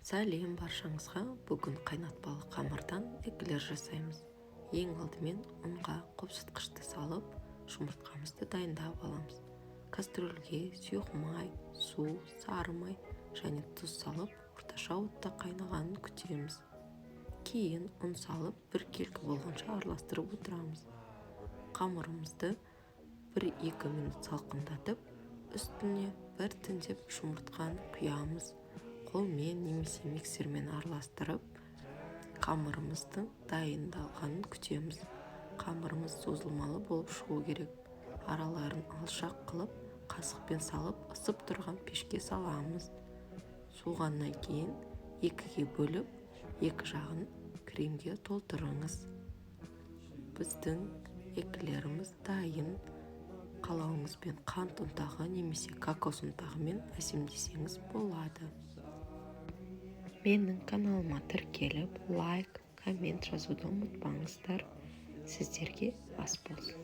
Сәлем баршаңызға. Бүгін қайнатпалы қамырдан эклер жасаймыз. Ең алдымен ұнға қопсытқышты салып, жұмыртқамызды дайындап аламыз. Кастрөлге сұйық май, су, сары май және тұз салып, орташа отта қайнағанын күтеміз. Кейін ұн салып, бір келкі болғанша араластырып отырамыз. Қамырымызды 1-2 минут салқындатып, үстіне біртіндеп жұмыртқаны құямыз. Қолмен немесе миксермен араластырып, қамырымыздың дайындалғанын күтеміз. Қамырымыз созылмалы болып шығу керек. Араларын алшақ қылып, қасықпен салып, ысып тұрған пешке саламыз. Суығаннан кейін 2-ге бөліп, екі жағын кремге толтырыңыз. Біздің эклеріміз дайын. Қалауыңызбен қант ұнтағы немесе кокос ұнтағымен әсемдесеңіз болады. Менің каналыма тіркеліп, лайк, коммент жазуды ұмытпаңыздар. Сіздерге ас болсын.